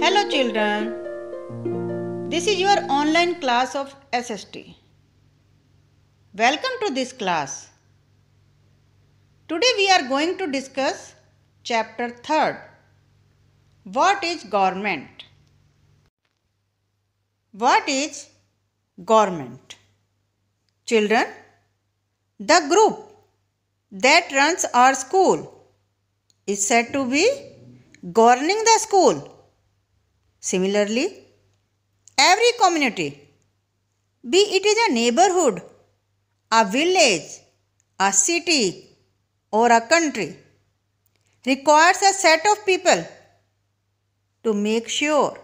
Hello children, this is your online class of SST. Welcome to this class. Today we are going to discuss chapter 3rd. What is government? What is government? Children, the group that runs our school is said to be governing the school. Similarly, every community, be it is a neighborhood, a village, a city, or a country, requires a set of people to make sure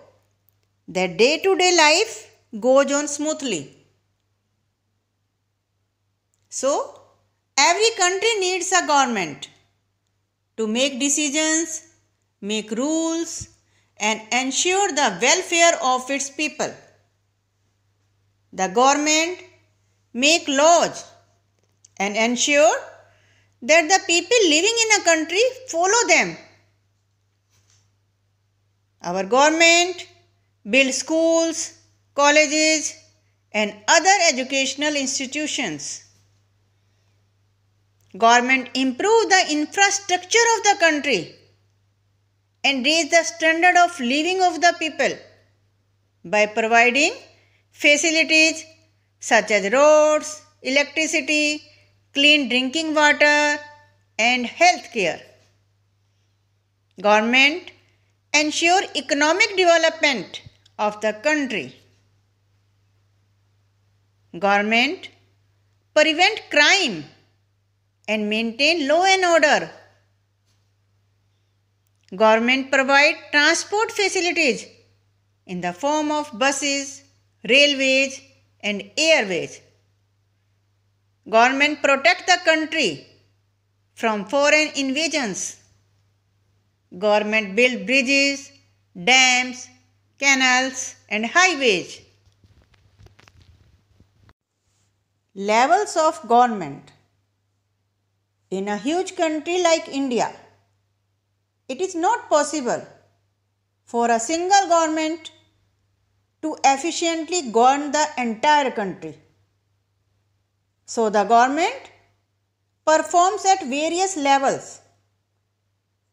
that day-to-day life goes on smoothly. So, every country needs a government to make decisions, make rules, and ensure the welfare of its people. The government make laws and ensure that the people living in a country follow them. Our government builds schools, colleges, and other educational institutions. Government improve the infrastructure of the country and raise the standard of living of the people by providing facilities such as roads, electricity, clean drinking water, and health care. Government ensure economic development of the country. Government prevent crime and maintain law and order. Government provide transport facilities in the form of buses, railways, and airways. Government protect the country from foreign invasions. Government build bridges, dams, canals, and highways. Levels of government. In a huge country like India, it is not possible for a single government to efficiently govern the entire country. So the government performs at various levels,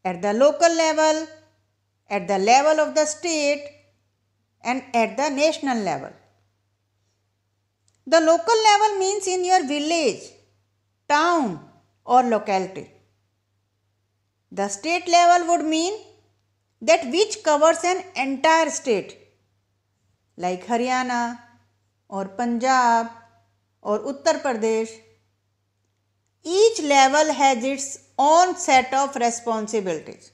at the local level, at the level of the state, and at the national level. The local level means in your village, town, or locality. The state level would mean that which covers an entire state like Haryana or Punjab or Uttar Pradesh. Each level has its own set of responsibilities.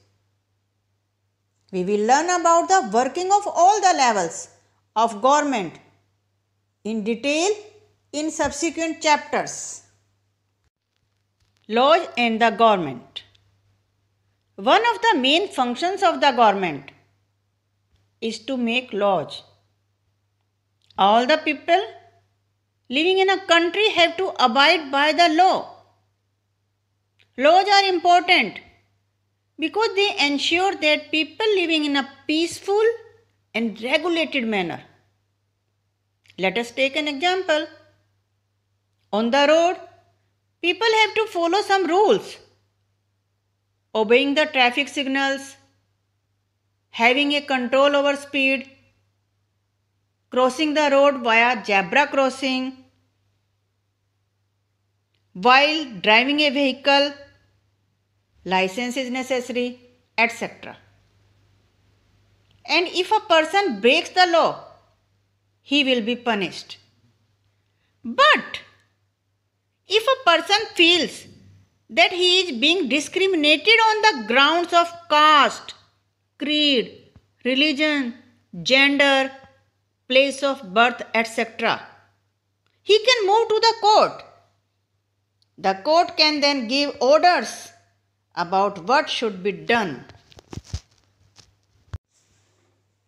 We will learn about the working of all the levels of government in detail in subsequent chapters. Laws and the government. One of the main functions of the government is to make laws. All the people living in a country have to abide by the law. Laws are important because they ensure that people living in a peaceful and regulated manner. Let us take an example. On the road, people have to follow some rules. Obeying the traffic signals, having a control over speed, crossing the road via zebra crossing, while driving a vehicle, license is necessary, etc. And if a person breaks the law, he will be punished. But if a person feels that he is being discriminated on the grounds of caste, creed, religion, gender, place of birth, etc., he can move to the court. The court can then give orders about what should be done.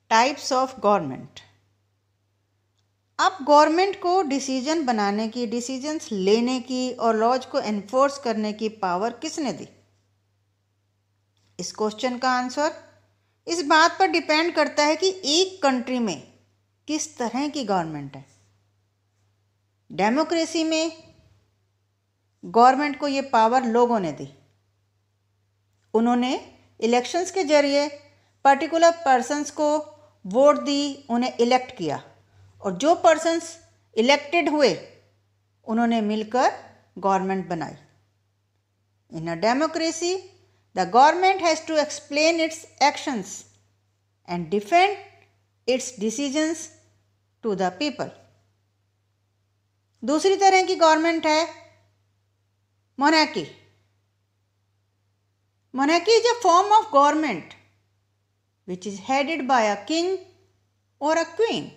Types of government. अब government को decision बनाने की, decisions लेने की और laws को enforce करने की पावर किसने दी? इस क्वेश्चन का आंसर इस बात पर डिपेंड करता है कि एक कंट्री में किस तरह की गवर्नमेंट है। डेमोक्रेसी में गवर्नमेंट को ये पावर लोगों ने दी। उन्होंने इलेक्शंस के जरिए पर्टिकुलर पर्सन्स को वोट दी, उन्हें इलेक्ट किया, और जो पर्सन्स इलेक्टेड हुए उन्होंने मिलकर गवर्नमेंट बनाई। इन a democracy the government has to explain it's actions and defend it's decisions to the people. दूसरी तरह की गवर्नमेंट है monarchy. Monarchy is a form of government which is headed by a king or a queen.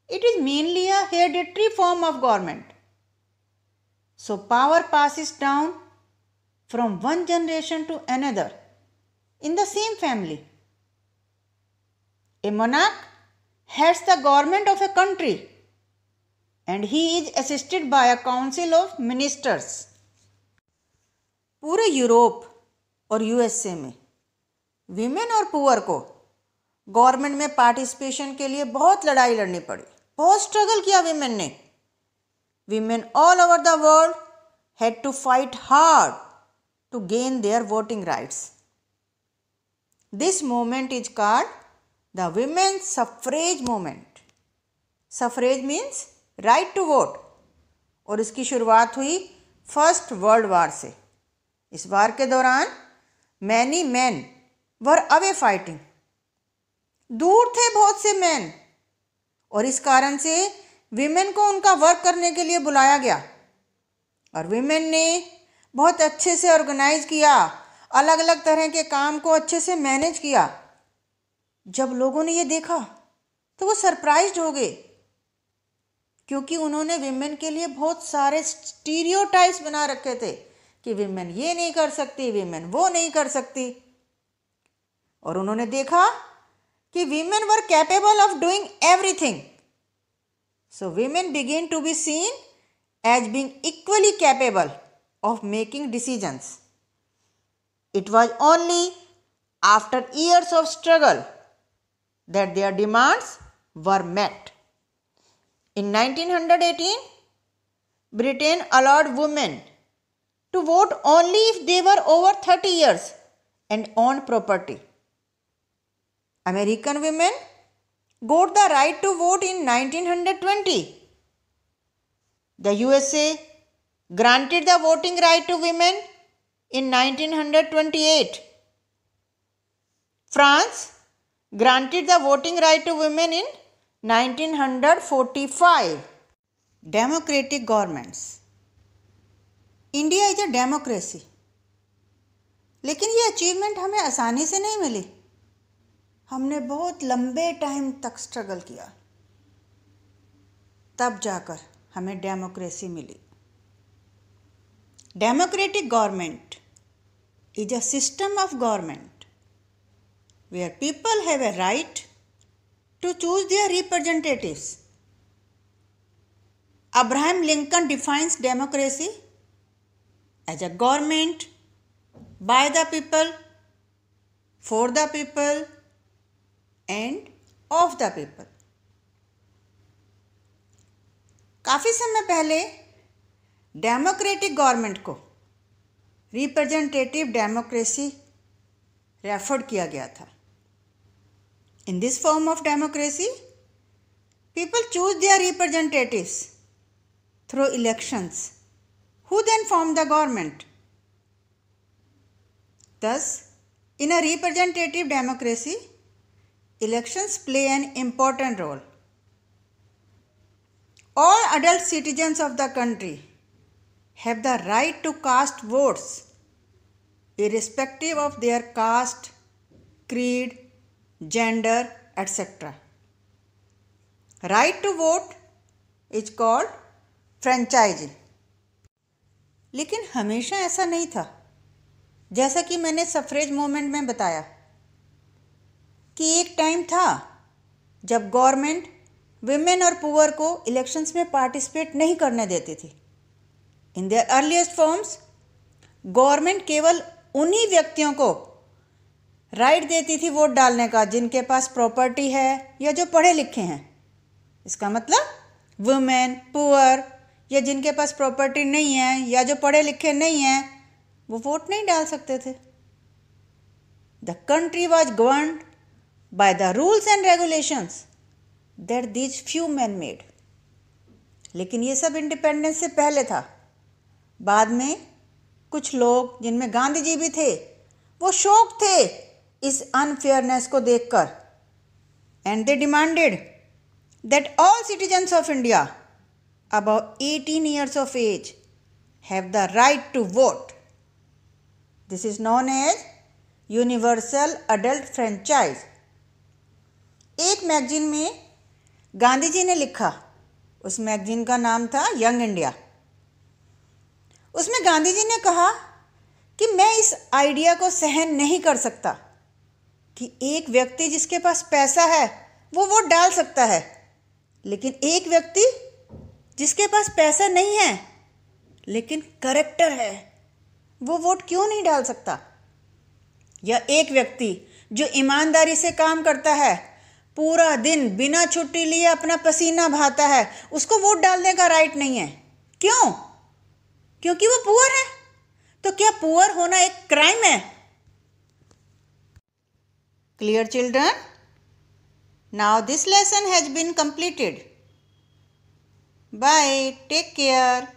It is mainly a hereditary form of government. So power passes down from one generation to another in the same family. A monarch heads the government of a country and he is assisted by a council of ministers. पूरे Europe और USA में women और poor को government में participation के लिए बहुत लड़ाई लड़नी पड़ी, बहुत स्ट्रगल किया विमेन ने। Women all over the world had to fight hard to gain their voting rights. This movement is called the women suffrage movement. Suffrage means right to vote, और इसकी शुरुआत हुई फर्स्ट वर्ल्ड वार से। इस वार के दौरान many man वर away fighting. दूर थे बहुत से मैन, और इस कारण से विमेन को उनका वर्क करने के लिए बुलाया गया, और विमेन ने बहुत अच्छे से ऑर्गेनाइज किया, अलग अलग तरह के काम को अच्छे से मैनेज किया। जब लोगों ने ये देखा तो वो सरप्राइज्ड हो गए, क्योंकि उन्होंने विमेन के लिए बहुत सारे स्टीरियोटाइप्स बना रखे थे कि विमेन ये नहीं कर सकती, विमेन वो नहीं कर सकती। और उन्होंने देखा कि women were capable of doing everything. So women begin to be seen as being equally capable of making decisions. It was only after years of struggle that their demands were met. In 1918, Britain allowed women to vote only if they were over 30 years and owned property. American women got the right to vote in 1920. The USA granted the voting right to women in 1928. France granted the voting right to women in 1945. Democratic governments. India is a democracy. लेकिन ये achievement हमें आसानी से नहीं मिली। हमने बहुत लंबे time तक स्ट्रगल किया, तब जाकर हमें डेमोक्रेसी मिली। Democratic government is a system of government where people have a right to choose their representatives. Abraham Lincoln defines democracy as a government by the people, for the people, and of the people. काफ़ी समय पहले democratic government को representative democracy refer किया गया था। In this form of democracy people choose their representatives through elections who then form the government. Thus, in a representative democracy, elections play an important role. All adult citizens of the country have the right to cast votes irrespective of their caste, creed, gender, etc. Right to vote is called franchising. लेकिन हमेशा ऐसा नहीं था। जैसा कि मैंने सफ्रेज movement में बताया कि एक टाइम था जब गवर्नमेंट विमेन और पुअर को इलेक्शंस में पार्टिसिपेट नहीं करने देती थी। In their earliest forms government केवल उन्हीं व्यक्तियों को राइट देती थी वोट डालने का जिनके पास प्रॉपर्टी है या जो पढ़े लिखे हैं। इसका मतलब वुमेन, पुअर या जिनके पास प्रॉपर्टी नहीं है या जो पढ़े लिखे नहीं हैं वो वोट नहीं डाल सकते थे। The country was governed by the rules and regulations that these few man made. लेकिन ये सब इंडिपेंडेंस से पहले था। बाद में कुछ लोग, जिनमें गांधी जी भी थे, वो शौक थे इस अनफेयरनेस को देखकर, and they demanded that all citizens of India above 18 years of age have the right to vote. This is known as universal adult franchise. एक मैगजीन में गांधी जी ने लिखा, उस मैगजीन का नाम था यंग इंडिया। उसमें गांधी जी ने कहा कि मैं इस आइडिया को सहन नहीं कर सकता कि एक व्यक्ति जिसके पास पैसा है वो वोट डाल सकता है, लेकिन एक व्यक्ति जिसके पास पैसा नहीं है लेकिन कैरेक्टर है वो वोट क्यों नहीं डाल सकता? या एक व्यक्ति जो ईमानदारी से काम करता है, पूरा दिन बिना छुट्टी लिए अपना पसीना बहाता है, उसको वोट डालने का राइट नहीं है। क्यों? क्योंकि वो पुअर है। तो क्या पुअर होना एक क्राइम है? Clear children? Now this lesson has been completed. Bye. Take care.